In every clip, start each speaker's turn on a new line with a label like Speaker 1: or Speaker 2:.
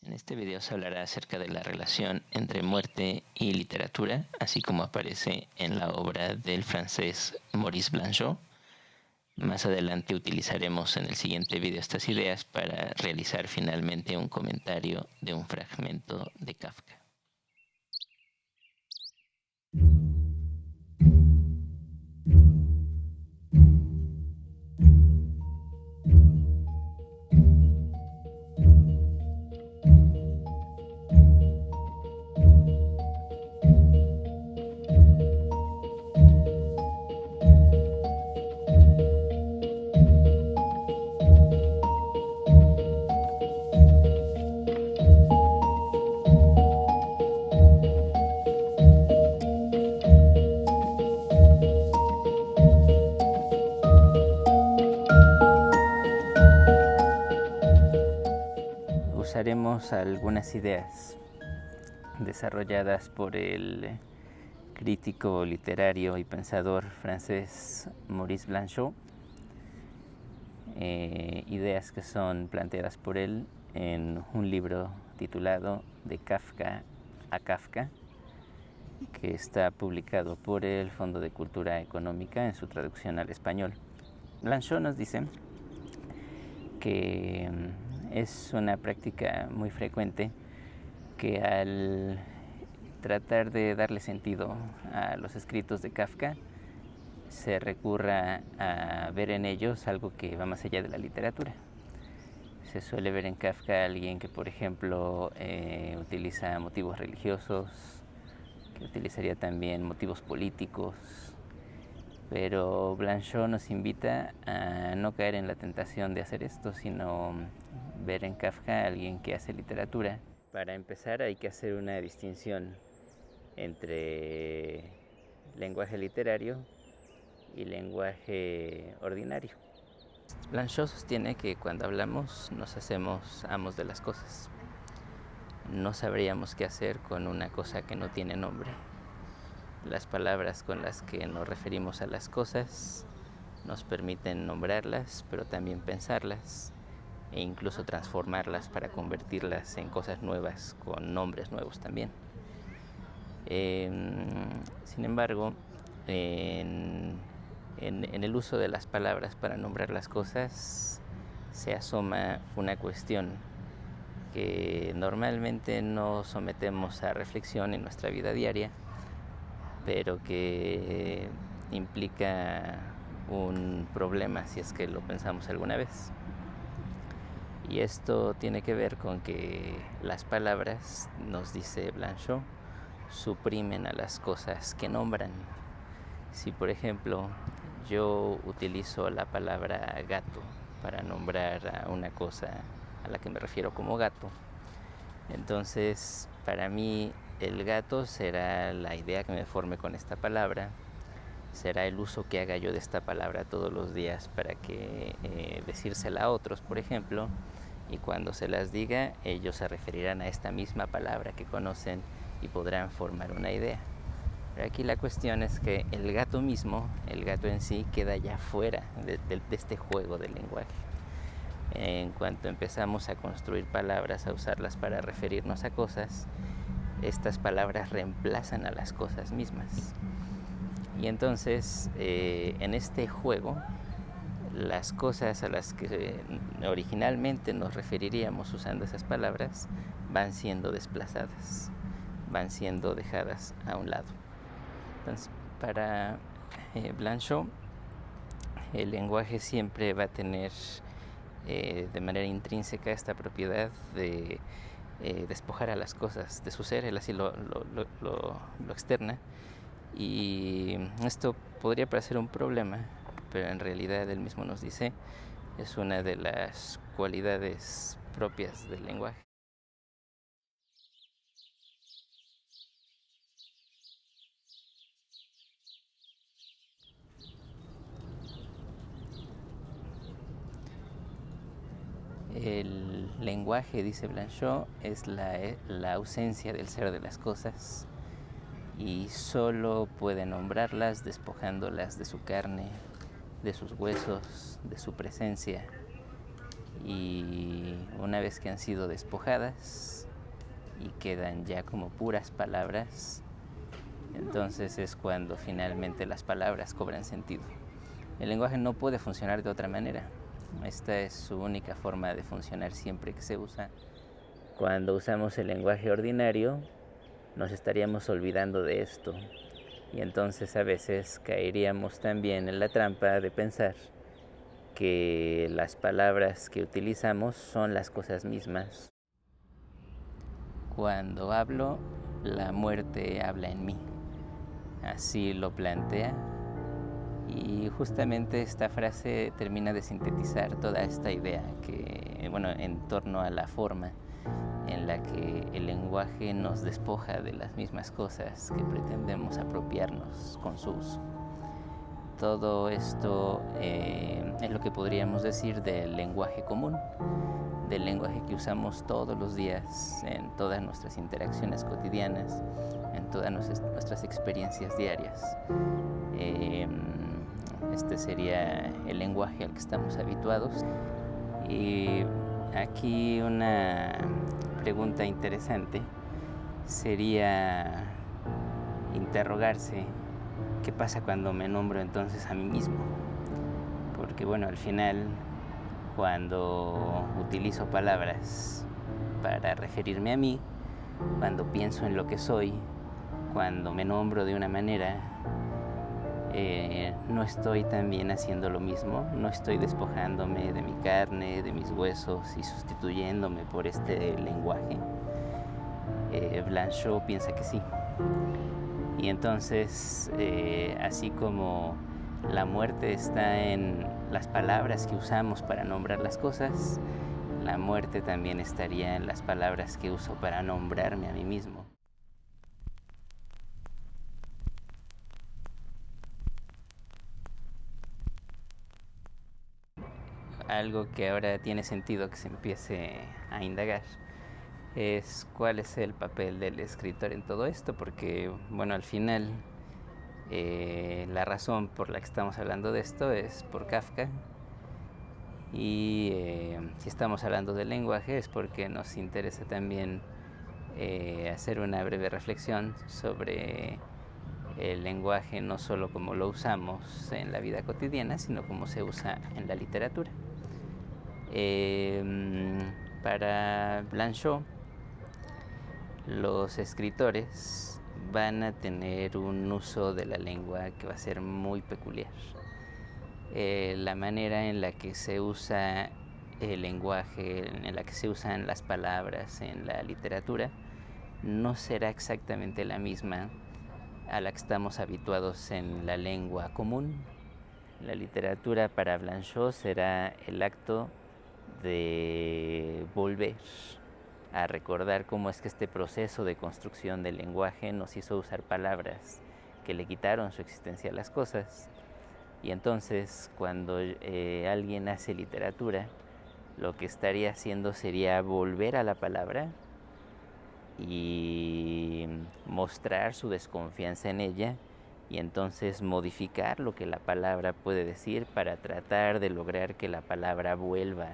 Speaker 1: En este video se hablará acerca de la relación entre muerte y literatura, así como aparece en la obra del francés Maurice Blanchot. Más adelante utilizaremos en el siguiente video estas ideas para realizar finalmente un comentario de un fragmento de Kafka. Usaremos algunas ideas desarrolladas por el crítico literario y pensador francés Maurice Blanchot, ideas que son planteadas por él en un libro titulado De Kafka a Kafka, que está publicado por el Fondo de Cultura Económica en su traducción al español. Blanchot nos dice que es una práctica muy frecuente que al tratar de darle sentido a los escritos de Kafka se recurra a ver en ellos algo que va más allá de la literatura. Se suele ver en Kafka a alguien que, por ejemplo, utiliza motivos religiosos, que utilizaría también motivos políticos, pero Blanchot nos invita a no caer en la tentación de hacer esto, sino ver en Kafka a alguien que hace literatura. Para empezar, hay que hacer una distinción entre lenguaje literario y lenguaje ordinario. Blanchot sostiene que cuando hablamos nos hacemos amos de las cosas. No sabríamos qué hacer con una cosa que no tiene nombre. Las palabras con las que nos referimos a las cosas nos permiten nombrarlas, pero también pensarlas e incluso transformarlas para convertirlas en cosas nuevas con nombres nuevos también. Sin embargo, en el uso de las palabras para nombrar las cosas se asoma una cuestión que normalmente no sometemos a reflexión en nuestra vida diaria, pero que implica un problema si es que lo pensamos alguna vez. Y esto tiene que ver con que las palabras, nos dice Blanchot, suprimen a las cosas que nombran. Si, por ejemplo, yo utilizo la palabra gato para nombrar a una cosa a la que me refiero como gato, entonces para mí el gato será la idea que me forme con esta palabra, será el uso que haga yo de esta palabra todos los días para que decírsela a otros, por ejemplo, y cuando se las diga, ellos se referirán a esta misma palabra que conocen y podrán formar una idea. Pero aquí la cuestión es que el gato mismo, el gato en sí, queda ya fuera de este juego del lenguaje. En cuanto empezamos a construir palabras, a usarlas para referirnos a cosas, estas palabras reemplazan a las cosas mismas. Y entonces, en este juego, las cosas a las que originalmente nos referiríamos usando esas palabras van siendo desplazadas, van siendo dejadas a un lado. Entonces, para Blanchot, el lenguaje siempre va a tener de manera intrínseca esta propiedad de despojar a las cosas de su ser. Él así lo externa, y esto podría parecer un problema, pero en realidad él mismo nos dice es una de las cualidades propias del lenguaje. El lenguaje, dice Blanchot, es la ausencia del ser de las cosas, y solo puede nombrarlas despojándolas de su carne, de sus huesos, de su presencia, y una vez que han sido despojadas y quedan ya como puras palabras, entonces es cuando finalmente las palabras cobran sentido. El lenguaje no puede funcionar de otra manera. Esta es su única forma de funcionar siempre que se usa. Cuando usamos el lenguaje ordinario, nos estaríamos olvidando de esto. Y entonces a veces caeríamos también en la trampa de pensar que las palabras que utilizamos son las cosas mismas. Cuando hablo, la muerte habla en mí. Así lo plantea. Y justamente esta frase termina de sintetizar toda esta idea en torno a la forma en la que el lenguaje nos despoja de las mismas cosas que pretendemos apropiarnos con su uso. Todo esto es lo que podríamos decir del lenguaje común, del lenguaje que usamos todos los días en todas nuestras interacciones cotidianas, en todas nuestras experiencias diarias. Este sería el lenguaje al que estamos habituados. Y aquí una pregunta interesante sería interrogarse qué pasa cuando me nombro entonces a mí mismo. Porque al final, cuando utilizo palabras para referirme a mí, cuando pienso en lo que soy, cuando me nombro de una manera, no estoy también haciendo lo mismo, no estoy despojándome de mi carne, de mis huesos y sustituyéndome por este lenguaje. Blanchot piensa que sí. Y entonces, así como la muerte está en las palabras que usamos para nombrar las cosas, la muerte también estaría en las palabras que uso para nombrarme a mí mismo. Algo que ahora tiene sentido que se empiece a indagar es cuál es el papel del escritor en todo esto, porque al final la razón por la que estamos hablando de esto es por Kafka, y si estamos hablando del lenguaje es porque nos interesa también hacer una breve reflexión sobre el lenguaje, no solo como lo usamos en la vida cotidiana, sino como se usa en la literatura. Para Blanchot, los escritores van a tener un uso de la lengua que va a ser muy peculiar. La manera en la que se usa el lenguaje, en la que se usan las palabras en la literatura, no será exactamente la misma a la que estamos habituados en la lengua común. La literatura para Blanchot será el acto de volver a recordar cómo es que este proceso de construcción del lenguaje nos hizo usar palabras que le quitaron su existencia a las cosas. Y entonces, cuando alguien hace literatura, lo que estaría haciendo sería volver a la palabra y mostrar su desconfianza en ella, y entonces modificar lo que la palabra puede decir para tratar de lograr que la palabra vuelva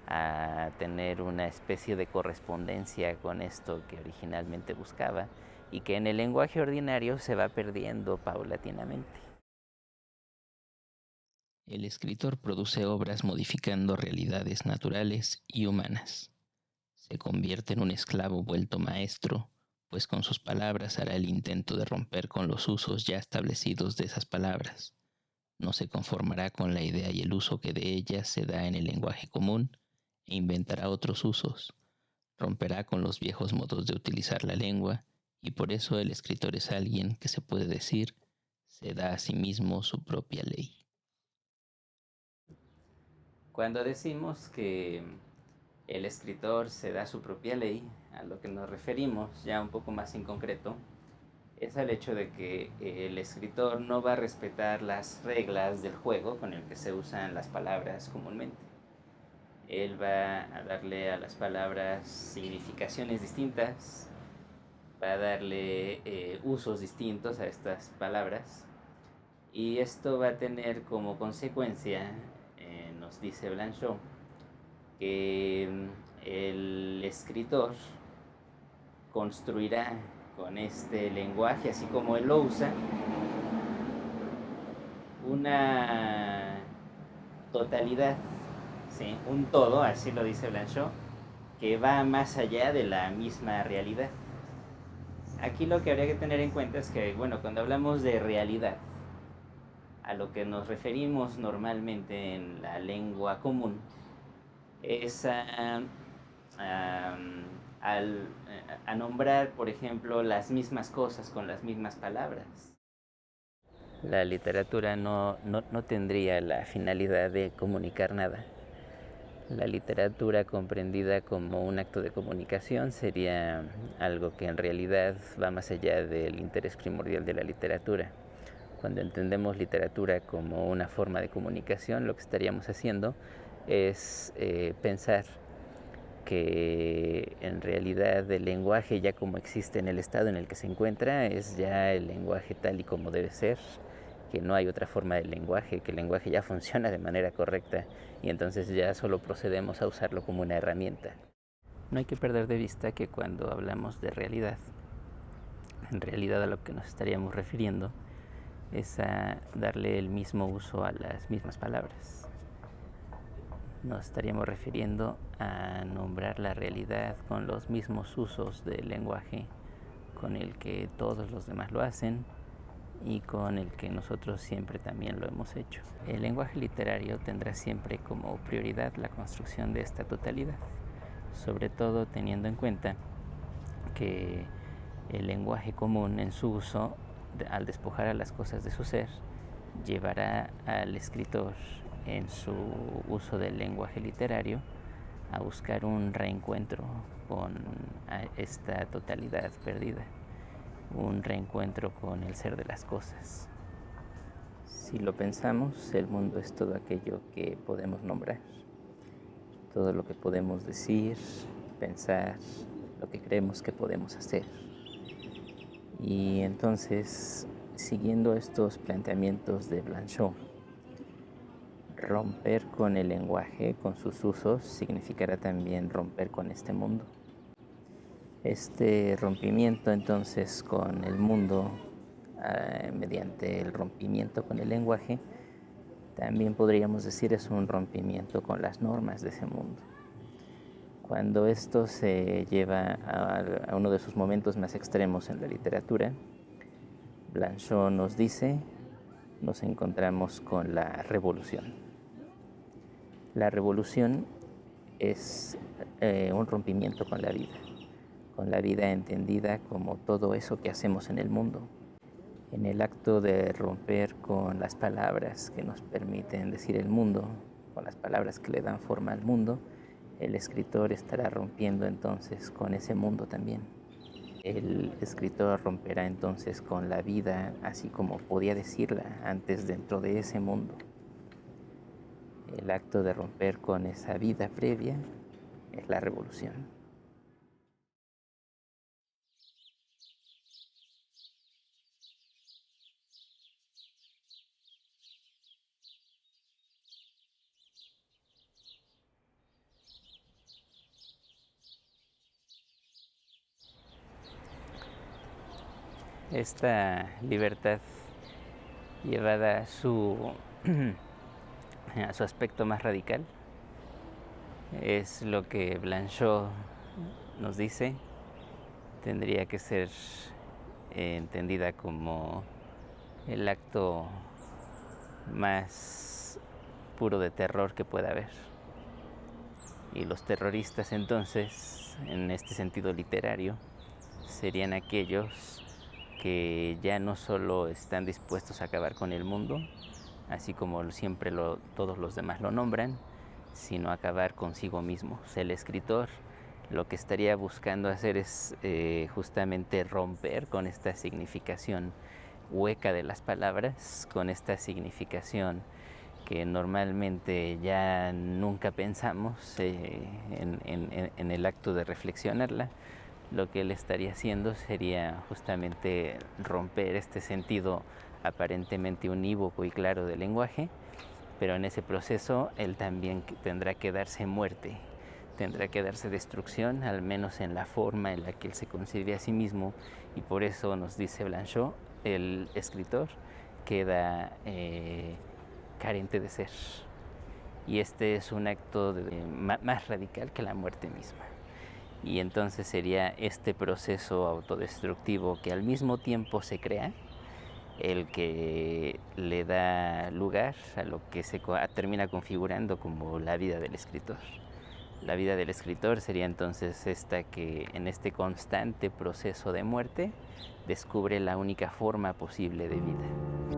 Speaker 1: a tener una especie de correspondencia con esto que originalmente buscaba y que en el lenguaje ordinario se va perdiendo paulatinamente. El escritor produce obras modificando realidades naturales y humanas. Se convierte en un esclavo vuelto maestro, pues con sus palabras hará el intento de romper con los usos ya establecidos de esas palabras. No se conformará con la idea y el uso que de ellas se da en el lenguaje común e inventará otros usos. Romperá con los viejos modos de utilizar la lengua, y por eso el escritor es alguien que se puede decir se da a sí mismo su propia ley. Cuando decimos que el escritor se da su propia ley, a lo que nos referimos ya un poco más en concreto es al hecho de que el escritor no va a respetar las reglas del juego con el que se usan las palabras comúnmente. Él va a darle a las palabras significaciones distintas, va a darle usos distintos a estas palabras, y esto va a tener como consecuencia, nos dice Blanchot, que el escritor construirá con este lenguaje, así como él lo usa, una totalidad, ¿sí? Un todo, así lo dice Blanchot, que va más allá de la misma realidad. Aquí lo que habría que tener en cuenta es que, bueno, cuando hablamos de realidad, a lo que nos referimos normalmente en la lengua común es a, al- a nombrar, por ejemplo, las mismas cosas con las mismas palabras. La literatura no tendría la finalidad de comunicar nada. La literatura comprendida como un acto de comunicación sería algo que en realidad va más allá del interés primordial de la literatura. Cuando entendemos literatura como una forma de comunicación, lo que estaríamos haciendo es pensar que en realidad el lenguaje, ya como existe en el estado en el que se encuentra, es ya el lenguaje tal y como debe ser, que no hay otra forma del lenguaje, que el lenguaje ya funciona de manera correcta y entonces ya solo procedemos a usarlo como una herramienta. No hay que perder de vista que cuando hablamos de realidad, en realidad a lo que nos estaríamos refiriendo es a darle el mismo uso a las mismas palabras. Nos estaríamos refiriendo a nombrar la realidad con los mismos usos del lenguaje con el que todos los demás lo hacen y con el que nosotros siempre también lo hemos hecho. El lenguaje literario tendrá siempre como prioridad la construcción de esta totalidad, sobre todo teniendo en cuenta que el lenguaje común en su uso, al despojar a las cosas de su ser, llevará al escritor en su uso del lenguaje literario a buscar un reencuentro con esta totalidad perdida, un reencuentro con el ser de las cosas. Si lo pensamos, el mundo es todo aquello que podemos nombrar, todo lo que podemos decir, pensar, lo que creemos que podemos hacer. Y entonces, siguiendo estos planteamientos de Blanchot, romper con el lenguaje, con sus usos, significará también romper con este mundo. Este rompimiento entonces con el mundo, mediante el rompimiento con el lenguaje, también podríamos decir es un rompimiento con las normas de ese mundo. Cuando esto se lleva a uno de sus momentos más extremos en la literatura, Blanchot nos dice, nos encontramos con la revolución. La revolución es un rompimiento con la vida entendida como todo eso que hacemos en el mundo. En el acto de romper con las palabras que nos permiten decir el mundo, con las palabras que le dan forma al mundo, el escritor estará rompiendo entonces con ese mundo también. El escritor romperá entonces con la vida así como podía decirla antes dentro de ese mundo. El acto de romper con esa vida previa es la revolución. Esta libertad llevada a su aspecto más radical es lo que Blanchot nos dice tendría que ser entendida como el acto más puro de terror que pueda haber. Y los terroristas entonces, en este sentido literario, serían aquellos que ya no solo están dispuestos a acabar con el mundo, así como siempre todos los demás lo nombran, sino acabar consigo mismo. O sea, el escritor lo que estaría buscando hacer es justamente romper con esta significación hueca de las palabras, con esta significación que normalmente ya nunca pensamos en el acto de reflexionarla. Lo que él estaría haciendo sería justamente romper este sentido aparentemente unívoco y claro del lenguaje pero en ese proceso él también tendrá que darse muerte, tendrá que darse destrucción, al menos en la forma en la que él se concibe a sí mismo, y por eso nos dice Blanchot, el escritor queda carente de ser. Y este es un acto más radical que la muerte misma. Y entonces sería este proceso autodestructivo que al mismo tiempo se crea, el que le da lugar a lo que se termina configurando como la vida del escritor. La vida del escritor sería entonces esta que en este constante proceso de muerte descubre la única forma posible de vida.